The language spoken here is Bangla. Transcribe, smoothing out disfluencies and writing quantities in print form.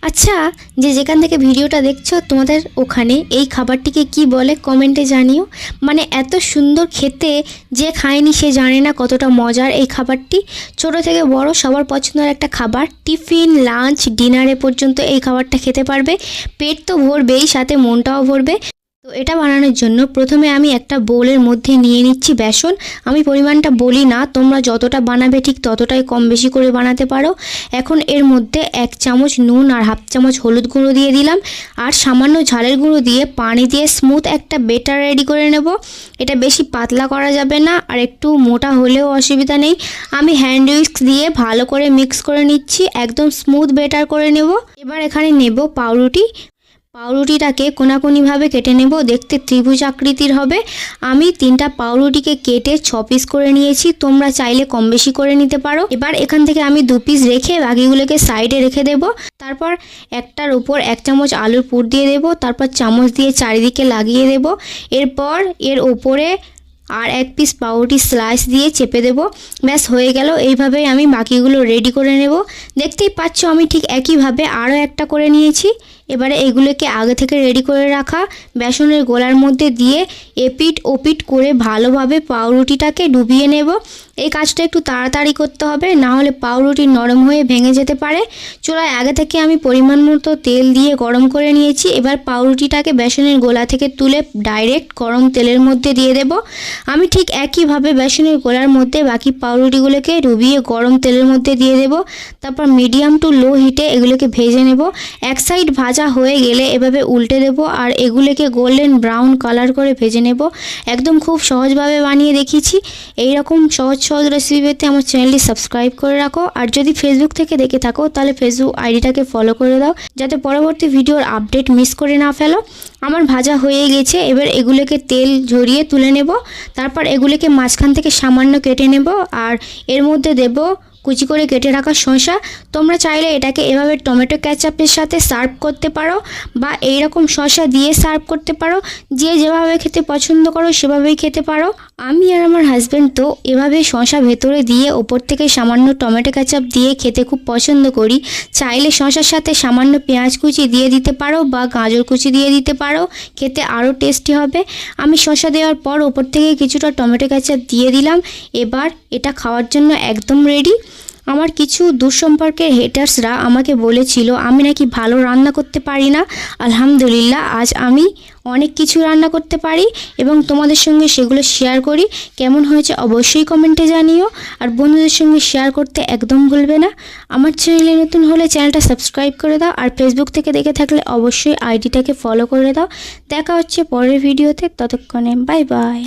আচ্ছা, যে যেখান থেকে ভিডিওটা দেখছো তোমাদের ওখানে এই খাবারটিকে কি বলে কমেন্টে জানিও। মানে এত সুন্দর খেতে, যে খায়নি সে জানে না কতটা মজার এই খাবারটি। ছোট থেকে বড় সবার পছন্দের একটা খাবার। টিফিন, লাঞ্চ, ডিনারে পর্যন্ত এই খাবারটা খেতে পারবে। পেট তো ভরবেই, সাথে মনটাও ভরবে। তো এটা বানানোর জন্য প্রথমে আমি একটা বোলের মধ্যে নিয়ে নিচ্ছি বেসন। আমি পরিমাণটা বলি না, তোমরা যতটা বানাবে ঠিক ততটাই কম বেশি করে বানাতে পারো। এখন এর মধ্যে 1 চামচ নুন আর হাফ চামচ হলুদ গুঁড়ো দিয়ে দিলাম, আর সামান্য ঝালের গুঁড়ো দিয়ে পানি দিয়ে স্মুথ একটা বেটার রেডি করে নেব। এটা বেশি পাতলা করা যাবে না, আর একটু মোটা হলেও অসুবিধা নেই। আমি হ্যান্ড উইস্ক দিয়ে ভালো করে মিক্স করে নিচ্ছি, একদম স্মুথ বেটার করে নেব। এবার এখানে নেব পাউরুটি। পাউরুটিটাকে কোনাকুনিভাবে কেটে নেব, দেখতে ত্রিভুজ আকৃতির হবে। আমি 3টা পাউরুটিকে কেটে 6 পিস করে নিয়েছি, তোমরা চাইলে কম বেশি করে নিতে পারো। এবার এখান থেকে আমি 2 পিস রেখে বাকিগুলোকে সাইডে রেখে দেব। তারপর একটার উপর 1 চামচ আলুর পুর দিয়ে দেব, তারপর চামচ দিয়ে চারিদিকে লাগিয়ে দেব। এরপর এর ওপরে আর 1 পিস পাউরুটি স্লাইস দিয়ে চেপে দেব। ব্যাস হয়ে গেল। এইভাবেই আমি বাকিগুলো রেডি করে নেব। দেখতেই পাচ্ছ আমি ঠিক একইভাবে আরও একটা করে নিয়েছি। এবারে এগুলোকে আগে থেকে রেডি করে রাখা বেসনের গোলার মধ্যে দিয়ে এপিট ওপিট করে ভালোভাবে পাউরুটিটাকে ডুবিয়ে নেব। এই কাজটা একটু তাড়াতাড়ি করতে হবে, না হলে পাউরুটি নরম হয়ে ভেঙে যেতে পারে। চুলায় আগে থেকে আমি পরিমাণ মতো তেল দিয়ে গরম করে নিয়েছি। এবার পাউরুটিটাকে বেসনের গোলা থেকে তুলে ডাইরেক্ট গরম তেলের মধ্যে দিয়ে দেব। আমি ঠিক একইভাবে বেসনের গোলার মধ্যে বাকি পাউরুটিগুলোকে ডুবিয়ে গরম তেলের মধ্যে দিয়ে দেব। তারপর মিডিয়াম টু লো হিটে এগুলোকে ভেজে নেব। এক সাইড ভাজা হয়ে গেলে এভাবে উল্টে দেব, আর এগুলোকে গোল্ডেন ব্রাউন কালার করে ভেজে নেব। একদম খুব সহজভাবে বানিয়ে দেখিয়েছি। এইরকম সহজ রেসিপি পেতে আমার চ্যানেলটি সাবস্ক্রাইব করে রাখো। আর যদি ফেসবুক থেকে দেখে থাকো তাহলে ফেসবুক আইডিটাকে ফলো করে দাও, যাতে পরবর্তী ভিডিওর আপডেট মিস করে না ফেলো। আমার ভাজা হয়ে গেছে, এবার এগুলোকে তেল ঝরিয়ে তুলে নেব। তারপর এগুলোকে মাঝখান থেকে সামান্য কেটে নেব, আর এর মধ্যে দেব কুচি করে কেটে রাখা শসা। তোমরা চাইলে এটাকে এভাবে টমেটো কেচাপের সাথে সার্ভ করতে পারো, বা এইরকম শসা দিয়ে সার্ভ করতে পারো। যে যেভাবে খেতে পছন্দ করো সেভাবেই খেতে পারো। আমি আর আমার হাজব্যান্ড তো এভাবে শসা ভেতরে দিয়ে ওপর থেকে সামান্য টমেটো কেচাপ দিয়ে খেতে খুব পছন্দ করি। চাইলে শসার সাথে সামান্য পেঁয়াজ কুচি দিয়ে দিতে পারো, বা গাজর কুচি দিয়ে দিতে পারো, খেতে আরও টেস্টি হবে। আমি শসা দেওয়ার পর ওপর থেকে কিছুটা টমেটো কেচাপ দিয়ে দিলাম। এবার এটা খাওয়ার জন্য একদম রেডি। আমার কিছু দূর সম্পর্কের হেটার্সরা আমাকে বলেছিল আমি নাকি ভালো রান্না করতে পারি না। আলহামদুলিল্লাহ, আজ আমি অনেক কিছু রান্না করতে পারি এবং তোমাদের সঙ্গে সেগুলো শেয়ার করি। কেমন হয়েছে অবশ্যই কমেন্টে জানিও, আর বন্ধুদের সঙ্গে শেয়ার করতে একদম ভুলবে না। আমার চ্যানেলে নতুন হলে চ্যানেলটা সাবস্ক্রাইব করে দাও, আর ফেসবুক থেকে দেখে থাকলে অবশ্যই আইডিটাকে ফলো করে দাও। দেখা হচ্ছে পরের ভিডিওতে, ততক্ষণে বাই বাই।